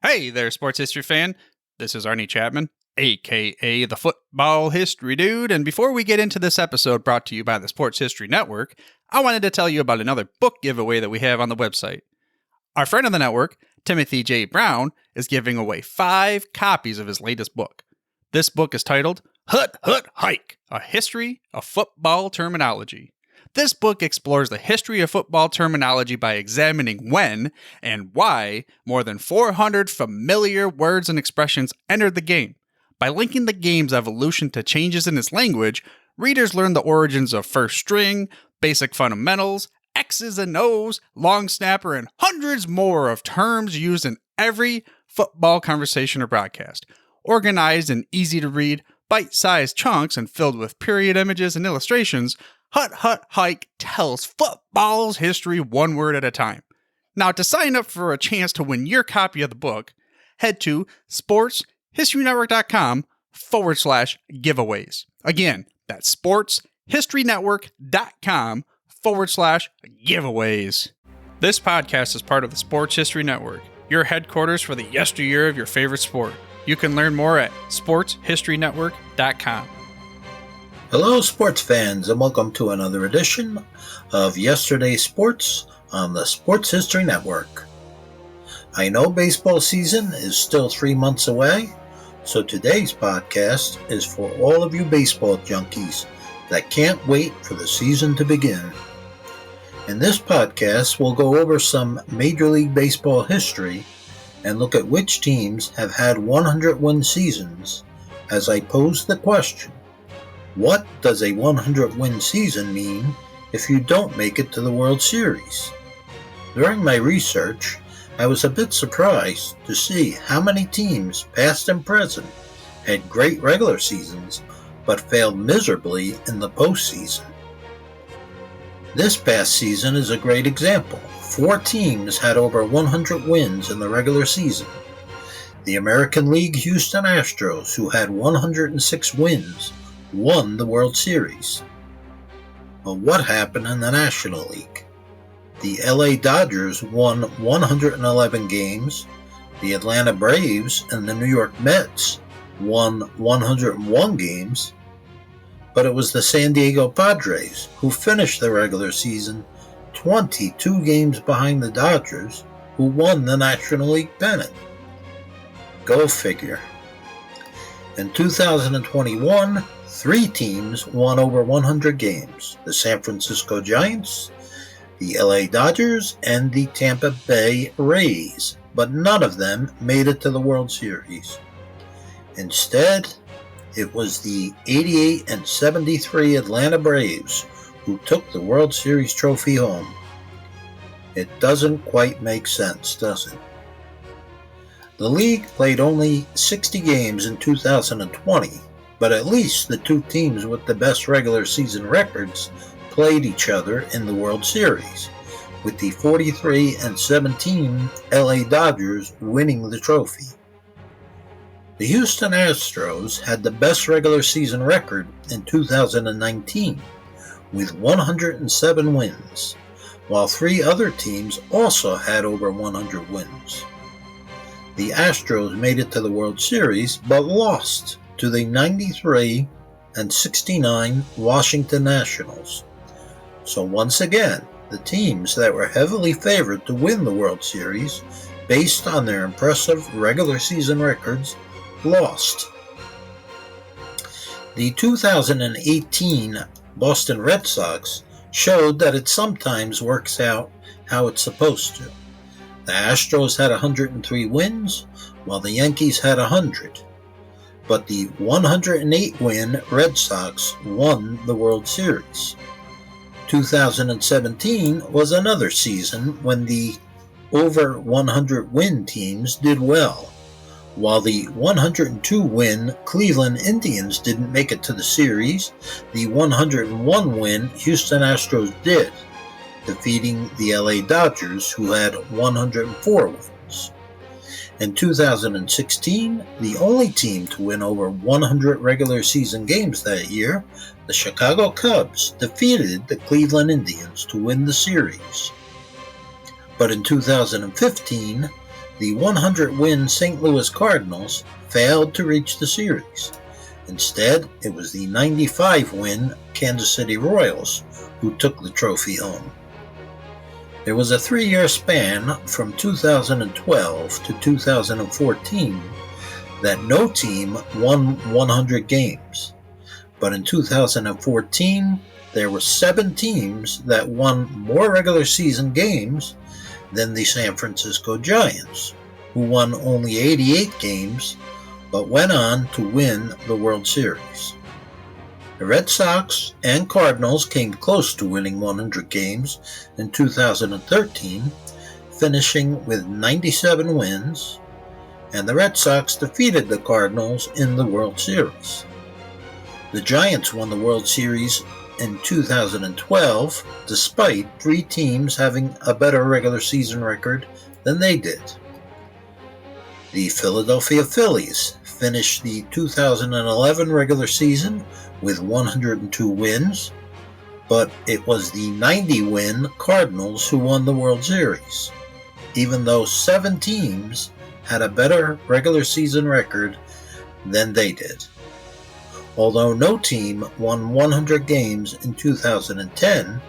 Hey there, sports history fan. This is Arnie Chapman, aka the Football History Dude, and before we get into this episode brought to you by the Sports History Network, I wanted to tell you about another book giveaway that we have on the website. Our friend of the network, Timothy J. Brown, is giving away 5 copies of his latest book. This book is titled Hut Hut Hike, A History of Football Terminology. This book explores the history of football terminology by examining when and why more than 400 familiar words and expressions entered the game. By linking the game's evolution to changes in its language, readers learn the origins of first string, basic fundamentals, X's and O's, long snapper, and hundreds more of terms used in every football conversation or broadcast. Organized in easy-to-read, bite-sized chunks and filled with period images and illustrations, Hut Hut Hike tells football's history one word at a time. Now, to sign up for a chance to win your copy of the book, head to sportshistorynetwork.com/giveaways. Again, that's sportshistorynetwork.com/giveaways. This podcast is part of the Sports History Network, your headquarters for the yesteryear of your favorite sport. You can learn more at sportshistorynetwork.com. Hello, sports fans, and welcome to another edition of Yesterday's Sports on the Sports History Network. I know baseball season is still 3 months away, so today's podcast is for all of you baseball junkies that can't wait for the season to begin. In this podcast, we'll go over some Major League Baseball history and look at which teams have had 100-win seasons as I pose the question, what does a 100-win season mean if you don't make it to the World Series? During my research, I was a bit surprised to see how many teams, past and present, had great regular seasons but failed miserably in the postseason. This past season is a great example. 4 teams had over 100 wins in the regular season. The American League Houston Astros, who had 106 wins, won the World Series. But what happened in the National League? The LA Dodgers won 111 games, the Atlanta Braves and the New York Mets won 101 games, but it was the San Diego Padres who finished the regular season 22 games behind the Dodgers, who won the National League pennant. Go figure. In 2021, 3 teams won over 100 games: the San Francisco Giants, the LA Dodgers, and the Tampa Bay Rays, but none of them made it to the World Series. Instead, it was the 88 and 73 Atlanta Braves who took the World Series trophy home. It doesn't quite make sense, does it? The league played only 60 games in 2020, but at least the 2 teams with the best regular season records played each other in the World Series, with the 43 and 17 LA Dodgers winning the trophy. The Houston Astros had the best regular season record in 2019, with 107 wins, while 3 other teams also had over 100 wins. The Astros made it to the World Series, but lost to the 93 and 69 Washington Nationals. So once again, the teams that were heavily favored to win the World Series, based on their impressive regular season records, lost. The 2018 Boston Red Sox showed that it sometimes works out how it's supposed to. The Astros had 103 wins, while the Yankees had 100. But the 108-win Red Sox won the World Series. 2017 was another season when the over 100-win teams did well. While the 102-win Cleveland Indians didn't make it to the series, the 101-win Houston Astros did, defeating the LA Dodgers, who had 104 wins. In 2016, the only team to win over 100 regular season games that year, the Chicago Cubs, defeated the Cleveland Indians to win the series. But in 2015, The 100-win St. Louis Cardinals failed to reach the series. Instead, it was the 95-win Kansas City Royals who took the trophy home. There was a 3-year span from 2012 to 2014 that no team won 100 games. But in 2014, there were 7 teams that won more regular season games than the San Francisco Giants, who won only 88 games but went on to win the World Series. The Red Sox and Cardinals came close to winning 100 games in 2013, finishing with 97 wins, and the Red Sox defeated the Cardinals in the World Series. The Giants won the World Series in 2012, despite 3 teams having a better regular season record than they did. The Philadelphia Phillies finished the 2011 regular season with 102 wins, but it was the 90-win Cardinals who won the World Series, even though 7 teams had a better regular season record than they did. Although no team won 100 games in 2010,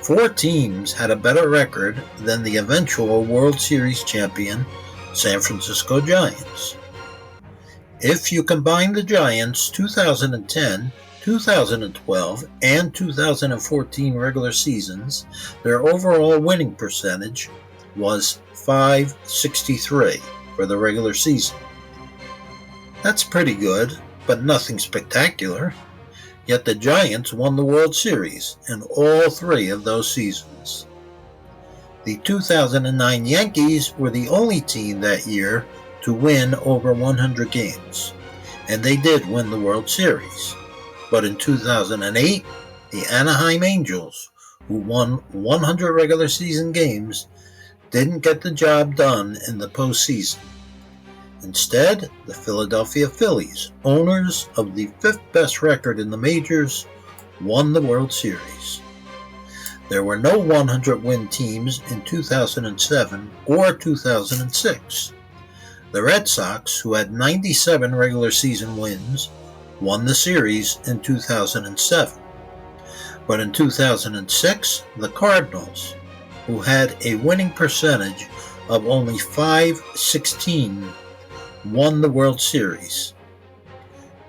4 teams had a better record than the eventual World Series champion San Francisco Giants. If you combine the Giants' 2010, 2012, and 2014 regular seasons, their overall winning percentage was .563 for the regular season. That's pretty good, but nothing spectacular. Yet the Giants won the World Series in all 3 of those seasons. The 2009 Yankees were the only team that year to win over 100 games, and they did win the World Series. But in 2008, the Anaheim Angels, who won 100 regular season games, didn't get the job done in the postseason. Instead, the Philadelphia Phillies, owners of the 5th best record in the majors, won the World Series. There were no 100-win teams in 2007 or 2006. The Red Sox, who had 97 regular season wins, won the series in 2007. But in 2006, the Cardinals, who had a winning percentage of only .516, won the World Series.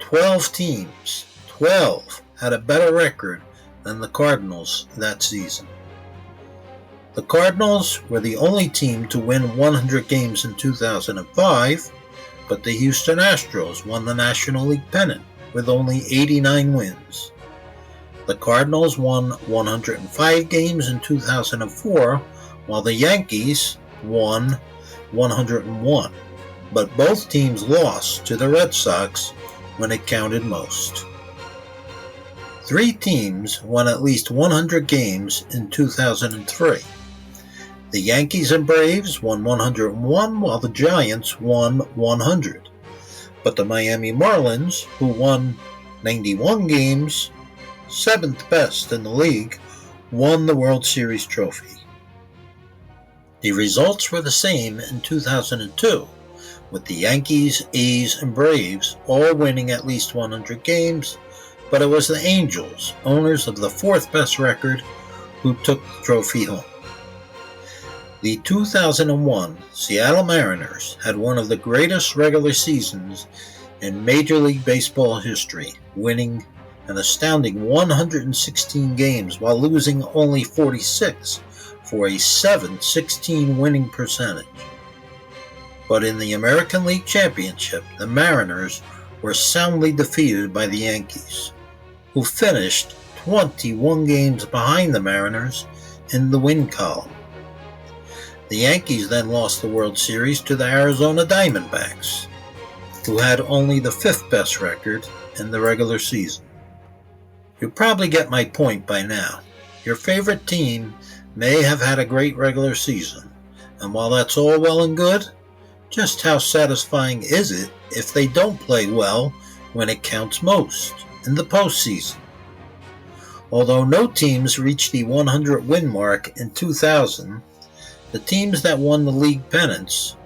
12 teams, 12, had a better record than the Cardinals that season. The Cardinals were the only team to win 100 games in 2005, but the Houston Astros won the National League pennant with only 89 wins. The Cardinals won 105 games in 2004, while the Yankees won 101. But both teams lost to the Red Sox when it counted most. 3 teams won at least 100 games in 2003. The Yankees and Braves won 101, while the Giants won 100. But the Miami Marlins, who won 91 games, 7th best in the league, won the World Series trophy. The results were the same in 2002, with the Yankees, A's, and Braves all winning at least 100 games, but it was the Angels, owners of the 4th best record, who took the trophy home. The 2001 Seattle Mariners had one of the greatest regular seasons in Major League Baseball history, winning an astounding 116 games while losing only 46 for a .716 winning percentage. But in the American League Championship, the Mariners were soundly defeated by the Yankees, who finished 21 games behind the Mariners in the win column. The Yankees then lost the World Series to the Arizona Diamondbacks, who had only the 5th best record in the regular season. You probably get my point by now. Your favorite team may have had a great regular season, and while that's all well and good, just how satisfying is it if they don't play well when it counts most, in the postseason? Although no teams reached the 100-win mark in 2000, the teams that won the league pennants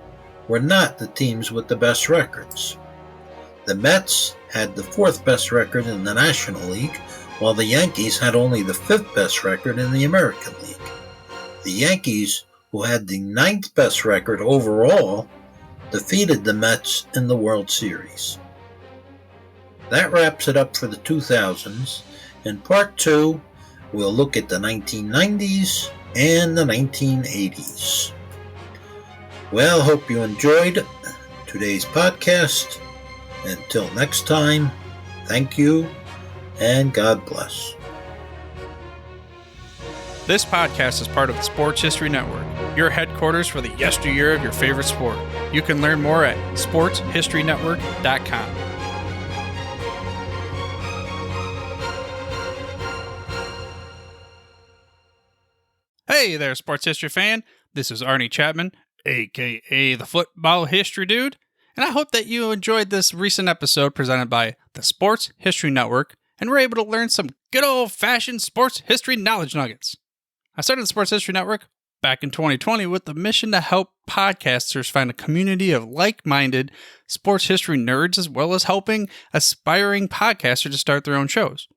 were not the teams with the best records. The Mets had the 4th best record in the National League, while the Yankees had only the 5th best record in the American League. The Yankees, who had the 9th best record overall, defeated the Mets in the World Series. That wraps it up for the 2000s. In part 2, we'll look at the 1990s and the 1980s. Well, hope you enjoyed today's podcast. Until next time, thank you and God bless. This podcast is part of the Sports History Network, your headquarters for the yesteryear of your favorite sport. You can learn more at sportshistorynetwork.com. Hey there, sports history fan. This is Arnie Chapman, aka the Football History Dude, and I hope that you enjoyed this recent episode presented by the Sports History Network and were able to learn some good old-fashioned sports history knowledge nuggets. I started the Sports History Network back in 2020 with the mission to help podcasters find a community of like-minded sports history nerds, as well as helping aspiring podcasters to start their own shows.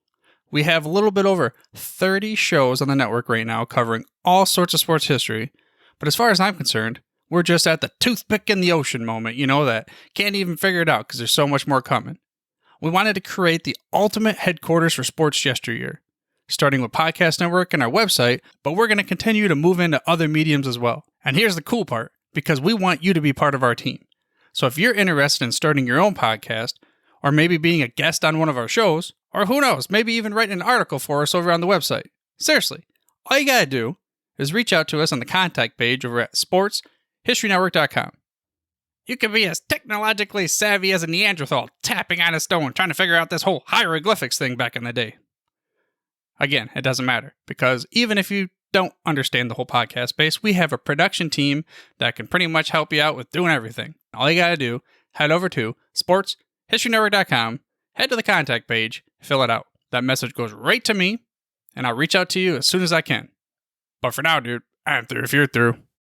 We have a little bit over 30 shows on the network right now covering all sorts of sports history, but as far as I'm concerned, we're just at the toothpick in the ocean moment, that can't even figure it out because there's so much more coming. We wanted to create the ultimate headquarters for sports yesteryear, starting with Podcast Network and our website, but we're going to continue to move into other mediums as well. And here's the cool part, because we want you to be part of our team. So if you're interested in starting your own podcast, or maybe being a guest on one of our shows, or who knows, maybe even writing an article for us over on the website. Seriously, all you gotta do is reach out to us on the contact page over at sportshistorynetwork.com. You can be as technologically savvy as a Neanderthal tapping on a stone trying to figure out this whole hieroglyphics thing back in the day. Again, it doesn't matter, because even if you don't understand the whole podcast space, we have a production team that can pretty much help you out with doing everything. All you gotta do, head over to sportshistorynetwork.com, head to the contact page, fill it out. That message goes right to me, and I'll reach out to you as soon as I can. But for now, dude, I'm through if you're through.